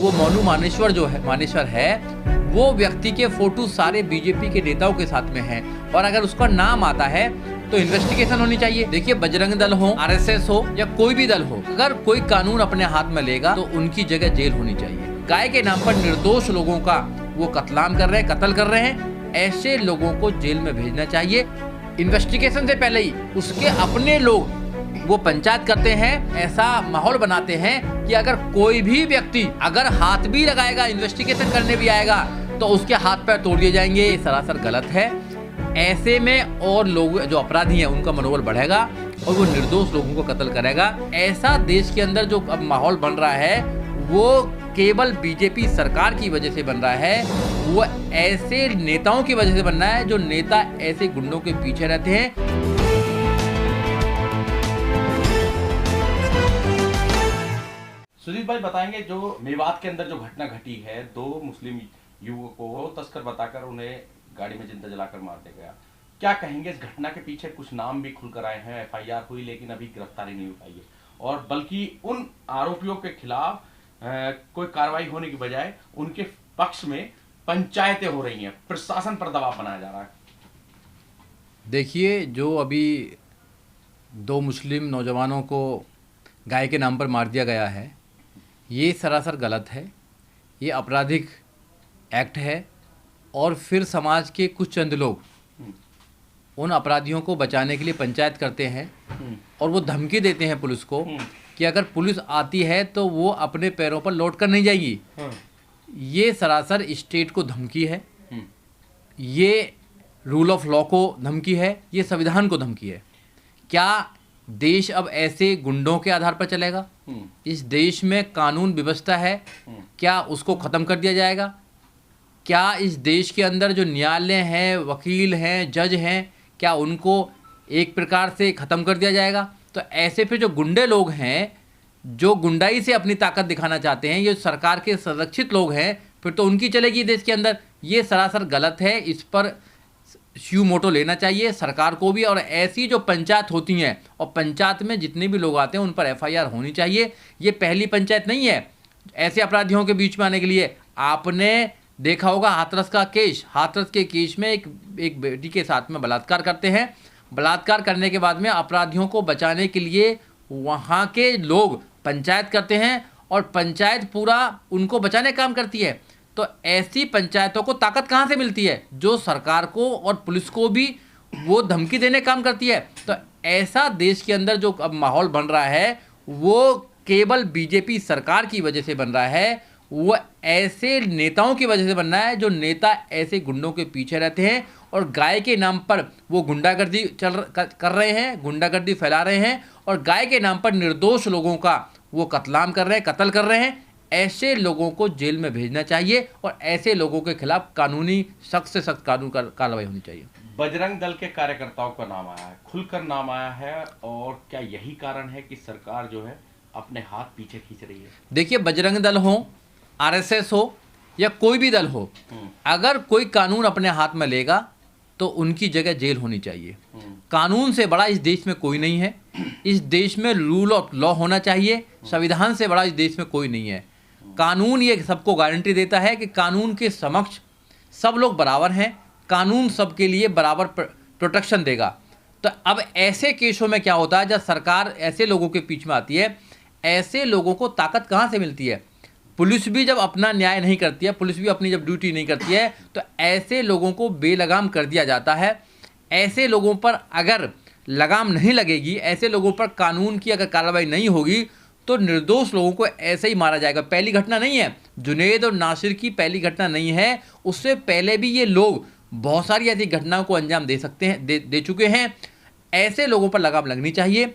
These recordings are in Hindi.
वो मोनू मानेश्वर है वो व्यक्ति के फोटो सारे बीजेपी के नेताओं के साथ में हैं और अगर उसका नाम आता है तो इन्वेस्टिगेशन होनी चाहिए। देखिए, बजरंग दल हो, आरएसएस हो या कोई भी दल हो, अगर कोई कानून अपने हाथ में लेगा तो उनकी जगह जेल होनी चाहिए। गाय के नाम पर निर्दोष लोगों का वो कत्ल कर रहे हैं, ऐसे लोगों को जेल में भेजना चाहिए। इन्वेस्टिगेशन से पहले ही उसके अपने लोग वो पंचायत करते हैं, ऐसा माहौल बनाते हैं कि अगर कोई भी व्यक्ति अगर हाथ भी लगाएगा, इन्वेस्टिगेशन करने भी आएगा तो उसके हाथ पैर तोड़ दिए जाएंगे। ये सरासर गलत है। ऐसे में और लोग जो अपराधी हैं उनका मनोबल बढ़ेगा और वो निर्दोष लोगों को कत्ल करेगा। ऐसा देश के अंदर जो अब माहौल बन रहा है वो केवल बीजेपी सरकार की वजह से बन रहा है, वो ऐसे नेताओं की वजह से बन रहा है जो नेता ऐसे गुंडों के पीछे रहते हैं। सुजीत भाई बताएंगे, जो मेवात के अंदर जो घटना घटी है, 2 मुस्लिम युवकों को तस्कर बताकर उन्हें गाड़ी में जिंदा जलाकर मार दिया गया, क्या कहेंगे? इस घटना के पीछे कुछ नाम भी खुलकर आए हैं, एफआईआर हुई लेकिन अभी गिरफ्तारी नहीं हो पाई है और बल्कि उन आरोपियों के खिलाफ कोई कार्रवाई होने की बजाय उनके पक्ष में पंचायतें हो रही हैं, प्रशासन पर दबाव बनाया जा रहा है। देखिए, जो अभी 2 मुस्लिम नौजवानों को गाय के नाम पर मार दिया गया है, ये सरासर गलत है। ये आपराधिक एक्ट है और फिर समाज के कुछ चंद लोग उन अपराधियों को बचाने के लिए पंचायत करते हैं और वो धमकी देते हैं पुलिस को कि अगर पुलिस आती है तो वो अपने पैरों पर लौट कर नहीं जाएगी। ये सरासर स्टेट को धमकी है, ये रूल ऑफ लॉ को धमकी है, ये संविधान को धमकी है। क्या देश अब ऐसे गुंडों के आधार पर चलेगा? इस देश में कानून व्यवस्था है, क्या उसको ख़त्म कर दिया जाएगा? क्या इस देश के अंदर जो न्यायालय हैं, वकील हैं, जज हैं, क्या उनको एक प्रकार से ख़त्म कर दिया जाएगा? तो ऐसे फिर जो गुंडे लोग हैं, जो गुंडाई से अपनी ताकत दिखाना चाहते हैं, ये सरकार के संरक्षित लोग हैं, फिर तो उनकी चलेगी देश के अंदर। ये सरासर गलत है। इस पर स्यू मोटो लेना चाहिए सरकार को भी। और ऐसी जो पंचायत होती हैं और पंचायत में जितने भी लोग आते हैं उन पर एफआईआर होनी चाहिए। ये पहली पंचायत नहीं है ऐसे अपराधियों के बीच में आने के लिए। आपने देखा होगा हाथरस का केस, हाथरस के केस में एक बेटी के साथ में बलात्कार करते हैं। बलात्कार करने के बाद में अपराधियों को बचाने के लिए वहाँ के लोग पंचायत करते हैं और पंचायत पूरा उनको बचाने का काम करती है। तो ऐसी पंचायतों को ताकत कहाँ से मिलती है? जो सरकार को और पुलिस को भी वो धमकी देने काम करती है। तो ऐसा देश के अंदर जो अब माहौल बन रहा है वो केवल बीजेपी सरकार की वजह से बन रहा है, वो ऐसे नेताओं की वजह से बन रहा है जो नेता ऐसे गुंडों के पीछे रहते हैं और गाय के नाम पर वो गुंडागर्दी कर रहे हैं, गुंडागर्दी फैला रहे हैं और गाय के नाम पर निर्दोष लोगों का वो कत्ल कर रहे हैं। ऐसे लोगों को जेल में भेजना चाहिए और ऐसे लोगों के खिलाफ कानूनी सख्त से सख्त कानून कार्रवाई होनी चाहिए। बजरंग दल के कार्यकर्ताओं का नाम आया है, खुलकर नाम आया है, और क्या यही कारण है कि सरकार जो है अपने हाथ पीछे खींच रही है? देखिए, बजरंग दल हो, आरएसएस हो या कोई भी दल हो, अगर कोई कानून अपने हाथ में लेगा तो उनकी जगह जेल होनी चाहिए। कानून से बड़ा इस देश में कोई नहीं है। इस देश में रूल ऑफ लॉ होना चाहिए। संविधान से बड़ा इस देश में कोई नहीं है। कानून ये सबको गारंटी देता है कि कानून के समक्ष सब लोग बराबर हैं, कानून सबके लिए बराबर प्रोटेक्शन देगा। तो अब ऐसे केसों में क्या होता है, जब सरकार ऐसे लोगों के बीच में आती है, ऐसे लोगों को ताकत कहाँ से मिलती है? पुलिस भी जब अपना न्याय नहीं करती है, पुलिस भी अपनी जब ड्यूटी नहीं करती है, तो ऐसे लोगों को बेलगाम कर दिया जाता है। ऐसे लोगों पर अगर लगाम नहीं लगेगी, ऐसे लोगों पर कानून की अगर कार्रवाई नहीं होगी तो निर्दोष लोगों को ऐसे ही मारा जाएगा। पहली घटना नहीं है, जुनैद और नासिर की पहली घटना नहीं है, उससे पहले भी ये लोग बहुत सारी ऐसी घटनाओं को अंजाम दे सकते हैं, दे चुके हैं। ऐसे लोगों पर लगाम लगनी चाहिए।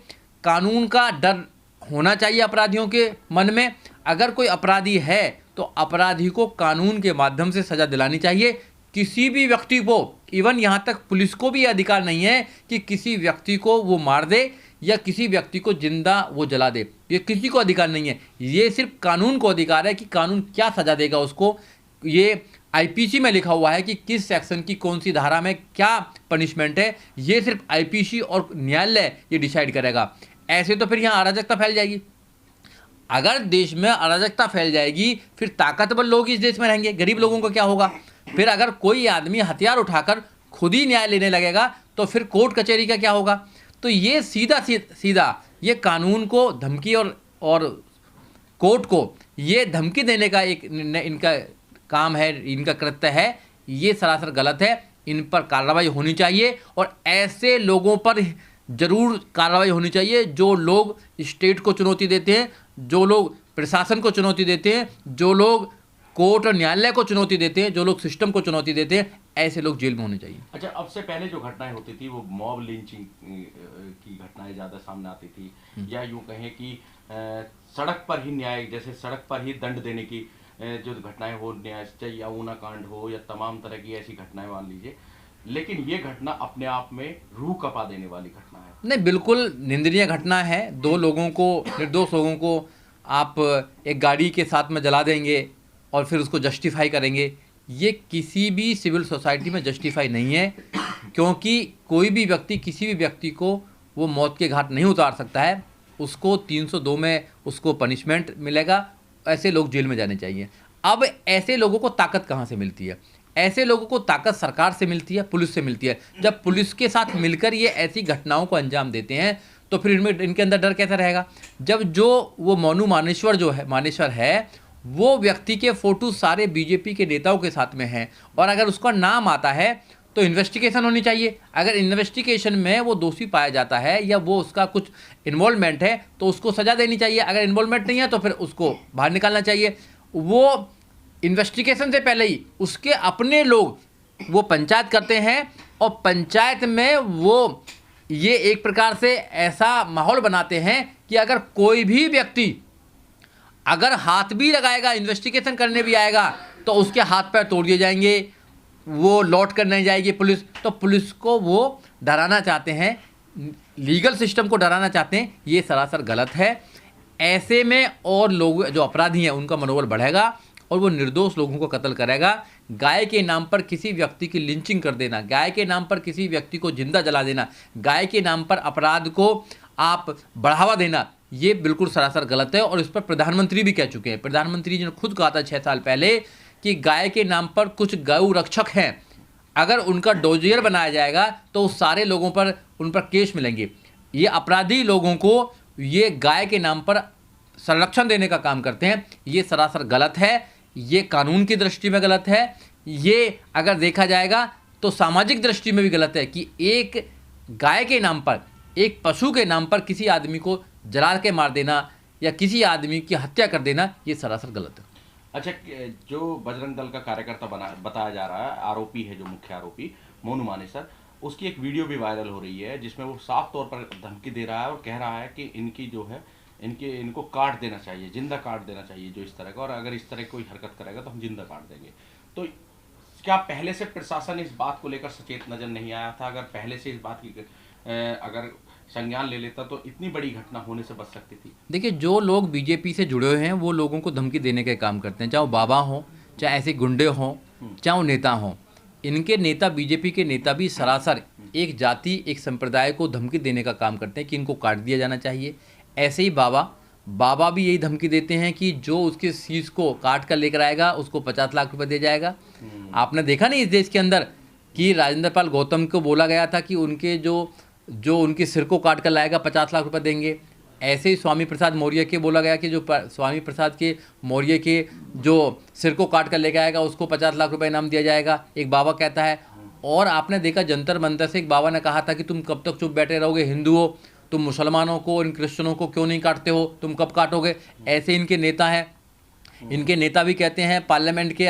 कानून का डर होना चाहिए अपराधियों के मन में। अगर कोई अपराधी है तो अपराधी को कानून के माध्यम से सजा दिलानी चाहिए। किसी भी व्यक्ति को, इवन यहाँ तक पुलिस को भी अधिकार नहीं है कि किसी व्यक्ति को वो मार दे या किसी व्यक्ति को जिंदा वो जला दे। ये किसी को अधिकार नहीं है। ये सिर्फ कानून को अधिकार है कि कानून क्या सजा देगा उसको। ये आईपीसी में लिखा हुआ है कि किस सेक्शन की कौन सी धारा में क्या पनिशमेंट है। ये सिर्फ आईपीसी और न्यायालय ये डिसाइड करेगा। ऐसे तो फिर यहाँ अराजकता फैल जाएगी। अगर देश में अराजकता फैल जाएगी, फिर ताकतवर लोग इस देश में रहेंगे, गरीब लोगों को क्या होगा? फिर अगर कोई आदमी हथियार उठाकर खुद ही न्याय लेने लगेगा तो फिर कोर्ट कचहरी का क्या होगा? तो ये सीधा ये कानून को धमकी और कोर्ट को ये धमकी देने का एक इनका काम है, इनका कृत्य है। ये सरासर गलत है। इन पर कार्रवाई होनी चाहिए और ऐसे लोगों पर जरूर कार्रवाई होनी चाहिए जो लोग स्टेट को चुनौती देते हैं, जो लोग प्रशासन को चुनौती देते हैं, जो लोग कोर्ट और न्यायालय को चुनौती देते हैं, जो लोग सिस्टम को चुनौती देते हैं, ऐसे लोग जेल में होने चाहिए। अच्छा, अब से पहले जो घटनाएं होती थी वो मॉब लिंचिंग की घटनाएं ज़्यादा सामने आती थी, या यूँ कहें कि सड़क पर ही न्याय, जैसे सड़क पर ही दंड देने की जो घटनाएं हो, न्याय चाहे यमुना कांड हो या तमाम तरह की ऐसी घटनाएं मान लीजिए, लेकिन ये घटना अपने आप में रूह कपा देने वाली घटना है। नहीं, बिल्कुल निंदनीय घटना है। दो लोगों को, निर्दोष लोगों को आप एक गाड़ी के साथ में जला देंगे और फिर उसको जस्टिफाई करेंगे, ये किसी भी सिविल सोसाइटी में जस्टिफाई नहीं है, क्योंकि कोई भी व्यक्ति किसी भी व्यक्ति को वो मौत के घाट नहीं उतार सकता है। उसको 302 में उसको पनिशमेंट मिलेगा। ऐसे लोग जेल में जाने चाहिए। अब ऐसे लोगों को ताकत कहाँ से मिलती है? ऐसे लोगों को ताकत सरकार से मिलती है, पुलिस से मिलती है। जब पुलिस के साथ मिलकर ये ऐसी घटनाओं को अंजाम देते हैं तो फिर इनके अंदर डर कैसा रहेगा? जब जो वो मोनू मानेश्वर है वो व्यक्ति के फोटो सारे बीजेपी के नेताओं के साथ में हैं, और अगर उसका नाम आता है तो इन्वेस्टिगेशन होनी चाहिए। अगर इन्वेस्टिगेशन में वो दोषी पाया जाता है या वो उसका कुछ इन्वॉल्वमेंट है तो उसको सज़ा देनी चाहिए। अगर इन्वॉल्वमेंट नहीं है तो फिर उसको बाहर निकालना चाहिए। वो इन्वेस्टिगेशन से पहले ही उसके अपने लोग वो पंचायत करते हैं, और पंचायत में वो ये एक प्रकार से ऐसा माहौल बनाते हैं कि अगर कोई भी व्यक्ति अगर हाथ भी लगाएगा, इन्वेस्टिगेशन करने भी आएगा, तो उसके हाथ पैर तोड़ दिए जाएंगे, वो लौट कर नहीं जाएगी पुलिस। तो पुलिस को वो डराना चाहते हैं, लीगल सिस्टम को डराना चाहते हैं। ये सरासर गलत है। ऐसे में और लोग जो अपराधी हैं उनका मनोबल बढ़ेगा और वो निर्दोष लोगों को कत्ल करेगा। गाय के नाम पर किसी व्यक्ति की लिंचिंग कर देना, गाय के नाम पर किसी व्यक्ति को जिंदा जला देना, गाय के नाम पर अपराध को आप बढ़ावा देना, ये बिल्कुल सरासर गलत है। और इस पर प्रधानमंत्री भी कह चुके हैं। प्रधानमंत्री जी ने खुद कहा था 6 साल पहले कि गाय के नाम पर कुछ गौ रक्षक हैं, अगर उनका डोजियर बनाया जाएगा तो सारे लोगों पर उन पर केस मिलेंगे। ये अपराधी लोगों को ये गाय के नाम पर संरक्षण देने का काम करते हैं। ये सरासर गलत है। ये कानून की दृष्टि में गलत है। ये अगर देखा जाएगा तो सामाजिक दृष्टि में भी गलत है कि एक गाय के नाम पर, एक पशु के नाम पर किसी आदमी को जला के मार देना या किसी आदमी की हत्या कर देना, ये सरासर गलत है। अच्छा, जो बजरंग दल का कार्यकर्ता बताया जा रहा है, आरोपी है, जो मुख्य आरोपी मोनू मानेसर, उसकी एक वीडियो भी वायरल हो रही है जिसमें वो साफ तौर पर धमकी दे रहा है और कह रहा है कि इनकी जो है इनको काट देना चाहिए, जिंदा काट देना चाहिए जो इस तरह का, और अगर इस तरह कोई हरकत करेगा तो हम जिंदा काट देंगे। तो क्या पहले से प्रशासन इस बात को लेकर सचेत नजर नहीं आया था? अगर पहले से इस बात की अगर संज्ञान ले लेता तो इतनी बड़ी घटना होने से बच सकती थी। देखिए, जो लोग बीजेपी से जुड़े हुए हैं वो लोगों को धमकी देने के काम करते हैं, चाहे वो बाबा हों, चाहे ऐसे गुंडे हों, चाहे वो नेता हों। इनके नेता, बीजेपी के नेता भी सरासर एक जाति, एक संप्रदाय को धमकी देने का काम करते हैं कि इनको काट दिया जाना चाहिए। ऐसे ही बाबा भी यही धमकी देते हैं कि जो उसके शीश को काट कर लेकर आएगा उसको 50 लाख रुपए दिया जाएगा। आपने देखा नहीं इस देश के अंदर कि राजेंद्र पाल गौतम को बोला गया था कि उनके जो उनके सिर को काट कर लाएगा 50 लाख रुपए देंगे। ऐसे ही स्वामी प्रसाद मौर्य के बोला गया कि जो स्वामी प्रसाद के मौर्य के जो सिर को काट कर लेकर आएगा उसको 50 लाख रुपए इनाम दिया जाएगा, एक बाबा कहता है। और आपने देखा जंतर मंतर से एक बाबा ने कहा था कि तुम कब तक चुप बैठे रहोगे, हिंदू हो, तुम मुसलमानों को, इन क्रिश्चियनों को क्यों नहीं काटते हो, तुम कब काटोगे। ऐसे इनके नेता हैं। इनके नेता भी कहते हैं, पार्लियामेंट के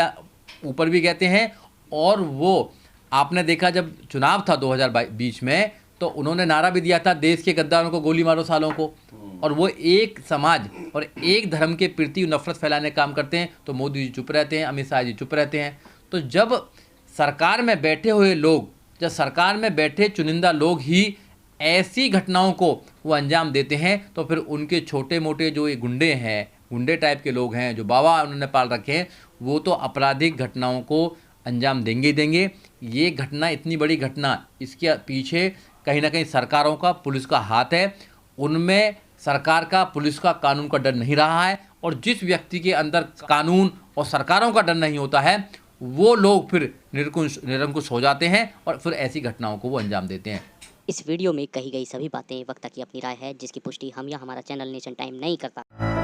ऊपर भी कहते हैं। और वो आपने देखा जब चुनाव था 2020 में तो उन्होंने नारा भी दिया था, देश के गद्दारों को गोली मारो सालों को। और वो एक समाज और एक धर्म के प्रति नफरत फैलाने का काम करते हैं। तो मोदी जी चुप रहते हैं, अमित शाह जी चुप रहते हैं। तो जब सरकार में बैठे हुए लोग, जब सरकार में बैठे चुनिंदा लोग ही ऐसी घटनाओं को वो अंजाम देते हैं तो फिर उनके छोटे मोटे जो ये गुंडे टाइप के लोग हैं, जो बाबा उन्होंने पाल रखे हैं, वो तो आपराधिक घटनाओं को अंजाम देंगे ही देंगे। ये घटना, इतनी बड़ी घटना, इसके पीछे कहीं ना कहीं सरकारों का, पुलिस का हाथ है। उनमें सरकार का, पुलिस का, कानून का डर नहीं रहा है। और जिस व्यक्ति के अंदर कानून और सरकारों का डर नहीं होता है, वो लोग फिर निरंकुश हो जाते हैं और फिर ऐसी घटनाओं को वो अंजाम देते हैं। इस वीडियो में कही गई सभी बातें वक्ता की अपनी राय है, जिसकी पुष्टि हम या हमारा चैनल नेशन टाइम नहीं करता।